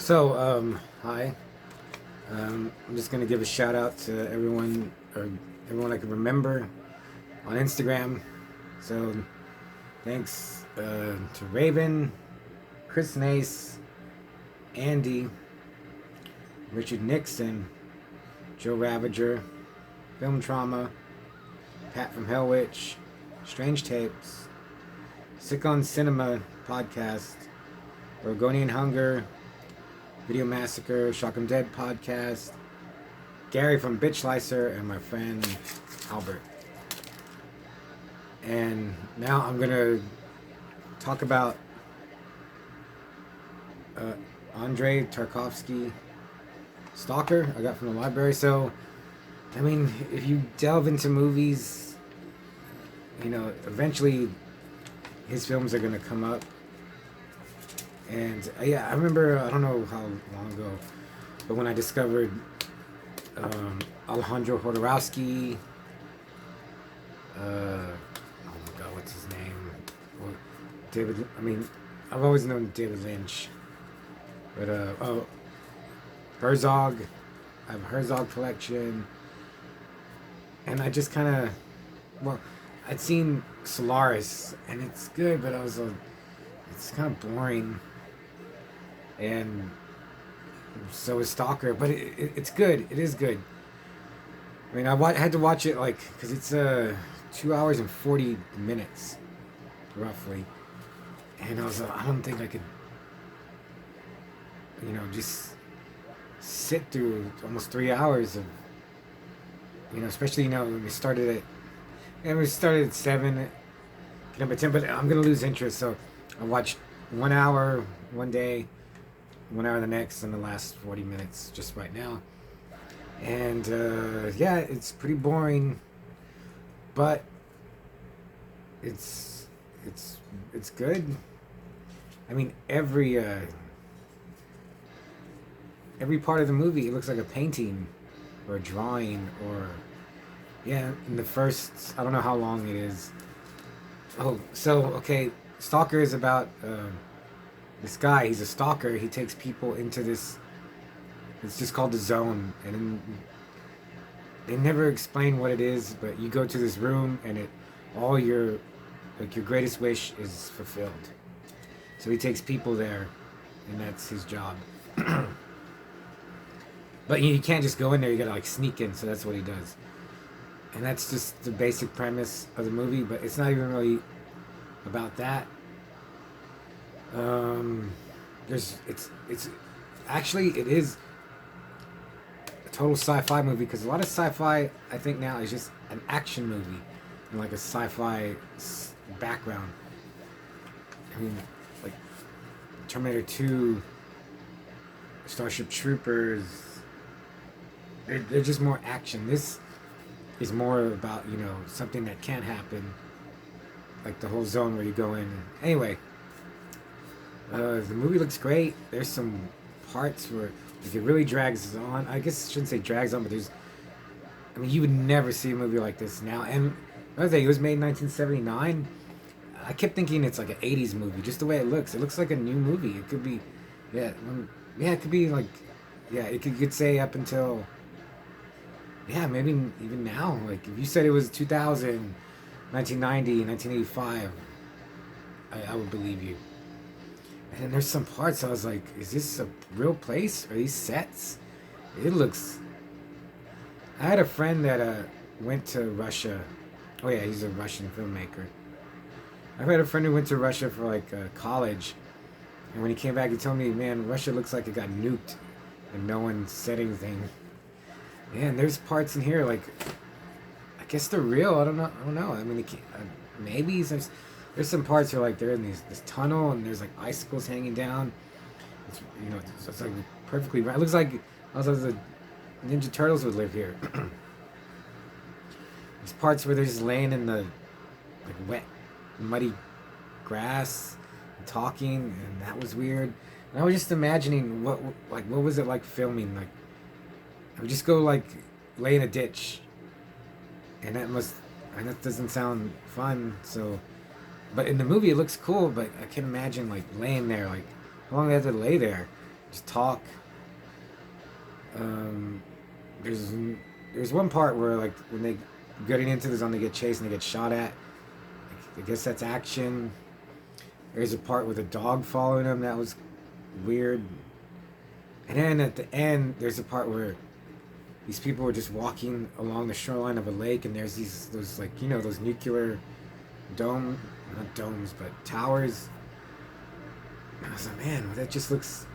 Hi. I'm just gonna give a shout out to everyone, or everyone I can remember on Instagram. So, thanks to Raven, Chris Nace, Andy, Richard Nixon, Joe Ravager, Film Trauma, Pat from Hellwitch, Strange Tapes, Sick on Cinema Podcast, Oregonian Hunger, Video Massacre, Shock 'em Dead Podcast, Gary from Bitch Slicer, and my friend Albert. And now I'm gonna talk about Andrei Tarkovsky, Stalker, I got from the library. So, I mean, if you delve into movies, eventually his films are gonna come up. And yeah, I remember, I don't know how long ago, but when I discovered Alejandro Jodorowsky, oh my god, what's his name? Well, I've always known David Lynch, but Herzog, I have a Herzog collection, and I just kind of, I'd seen Solaris, and it's good, but it's kind of boring. And so is Stalker, but it's good. It is good. I mean, I had to watch it because it's 2 hours and 40 minutes, roughly. And I was like, I don't think I could, just sit through almost 3 hours of, especially when we started at 7, get up at 10, but I'm gonna lose interest. So I watched 1 hour one day, 1 hour the next, and the last 40 minutes just right now. And yeah, it's pretty boring, but it's good. I mean, every part of the movie, it looks like a painting or a drawing, or yeah. In the first, I don't know how long it is. Oh, so okay, Stalker is about this guy. He's a stalker. He takes people into this, it's just called the zone, and they never explain what it is, but you go to this room and all your greatest wish is fulfilled. So he takes people there, and that's his job. But you can't just go in there, you gotta sneak in, so that's what he does. And that's just the basic premise of the movie, but it's not even really about that. It's actually, it is a total sci-fi movie, because a lot of sci-fi, I think now, is just an action movie and a sci-fi background. I mean, like Terminator 2, Starship Troopers, they're just more action. This is more about, something that can't happen, like the whole zone where you go in. Anyway, the movie looks great. There's some parts where it really drags on. I guess I shouldn't say drags on, but you would never see a movie like this now. And another thing, it was made in 1979. I kept thinking it's like an 80s movie, just the way it looks. It looks like a new movie. It could be, it could be you could say up until, maybe even now. Like, if you said it was 2000, 1990, 1985, I would believe you. And then there's some parts I was like, is this a real place? Are these sets? It looks... I had a friend that went to Russia. Oh yeah, he's a Russian filmmaker. I had a friend who went to Russia for college. And when he came back, he told me, man, Russia looks like it got nuked and no one said anything. Man, there's parts in here, I guess they're real. I don't know. I mean, maybe there's some parts where they're in this tunnel and there's icicles hanging down. It's it's perfectly right. It looks like the Ninja Turtles would live here. There's parts where they're just laying in the wet, muddy grass and talking, and that was weird. And I was just imagining what was it like filming. I would just go lay in a ditch, and that doesn't sound fun. So, but in the movie it looks cool. But I can imagine laying there, how long they had to lay there. just talk. Um, there's there's one part where like when they getting into the zone, they get chased and they get shot at. I guess that's action. There's a part with a dog following them that was weird. And then at the end, there's a part where these people were just walking along the shoreline of a lake, and there's those like those nuclear not domes, but towers. And I was like, man, that just looks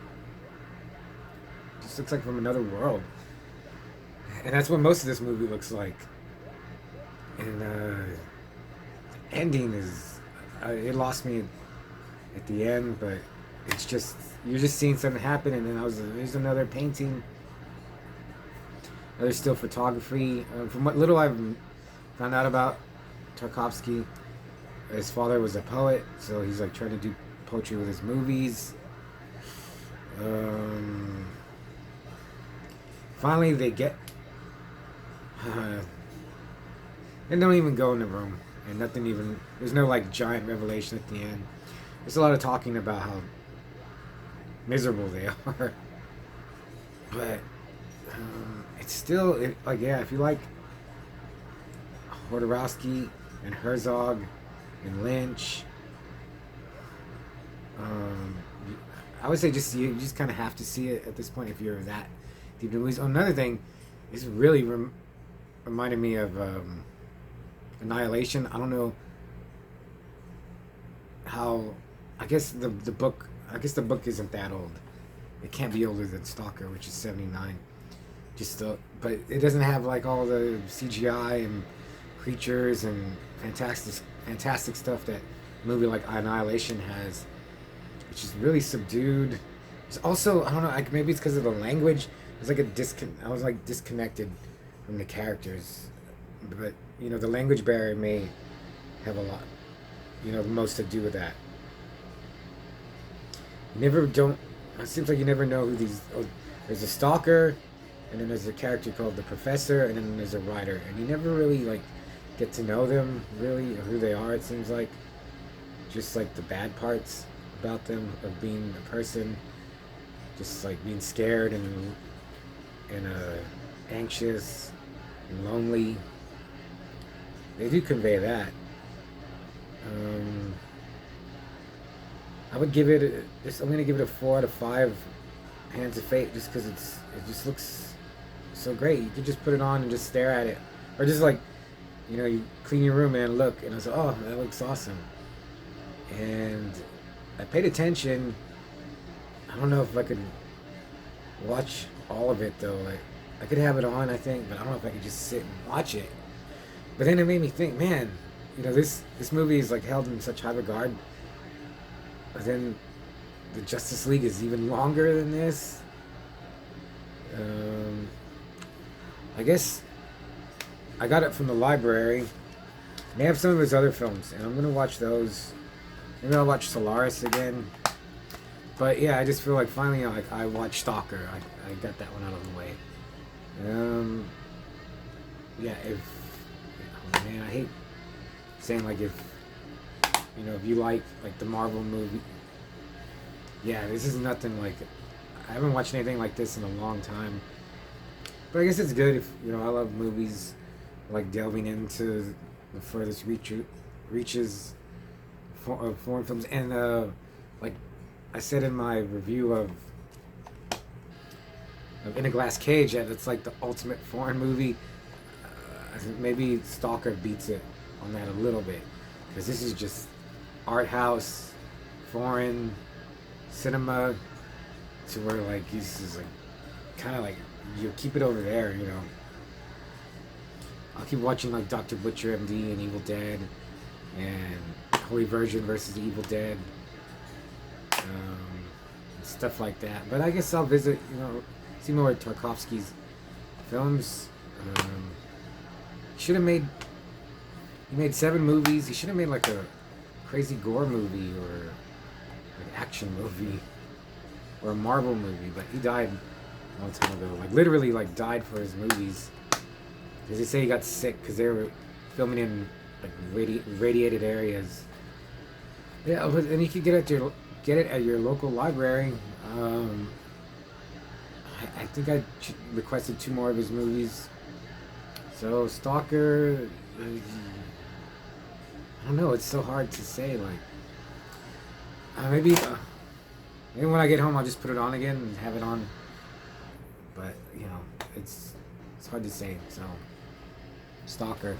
like from another world. And that's what most of this movie looks like. And the ending is it lost me at the end, but it's just you're just seeing something happen, and then there's another painting, another still photography. From what little I've found out about Tarkovsky, his father was a poet, so he's like trying to do poetry with his movies. Finally, they get and don't even go in the room, and nothing even. There's no like giant revelation at the end. There's a lot of talking about how miserable they are, but it's still like if you like Jodorowsky and Herzog and Lynch, I would say you just kind of have to see it at this point if you're that deep into movies. Another thing, this really reminded me of Annihilation. I don't know how. I guess the book. I guess the book isn't that old. It can't be older than Stalker, which is 79. But it doesn't have like all the CGI and creatures and fantastic stuff that a movie like Annihilation has, which is really subdued. It's also, I don't know, like maybe it's because of the language. It's like I was like disconnected from the characters, but the language barrier may have a lot, the most to do with that. It seems like you never know who these. There's a stalker, and then there's a character called the Professor, and then there's a writer, and you never really like get to know them really, or who they are. It seems like just like the bad parts about them of being a person, just like being scared and anxious and lonely. They do convey that. I would give it. I'm gonna give it a 4 out of 5. Hands of Fate, just because it just looks so great. You could just put it on and just stare at it, or just like, you clean your room and look, and I was like, oh, that looks awesome. And I paid attention. I don't know if I could watch all of it though. Like, I could have it on, I think, but I don't know if I could just sit and watch it. But then it made me think, man, this movie is like held in such high regard. But then the Justice League is even longer than this. I guess I got it from the library. They have some of his other films, and I'm gonna watch those. Maybe I'll watch Solaris again. But yeah, I just feel like finally, I watched Stalker. I got that one out of the way. Yeah, I hate saying like if you like the Marvel movie. Yeah, this is nothing like. I haven't watched anything like this in a long time. But I guess it's good if I love movies, like delving into the furthest reaches of foreign films, and like I said in my review of In a Glass Cage, that it's like the ultimate foreign movie. I think maybe Stalker beats it on that a little bit, because this is just art house, foreign cinema, to where like this is like kind of like you keep it over there. I'll keep watching like Dr. Butcher MD and Evil Dead, and Holy Virgin versus the Evil Dead, stuff like that. But I guess I'll visit, see more of Tarkovsky's films. He made 7 movies. He should have made like a crazy gore movie or an action movie or a Marvel movie, but he died a long time ago. Like literally, like died for his movies. Because they say he got sick because they were filming in like radiated areas. Yeah, and you could get it at your local library. I think I requested 2 more of his movies. So Stalker, I don't know. It's so hard to say. Like maybe when I get home, I'll just put it on again and have it on. But it's hard to say. So Stalker.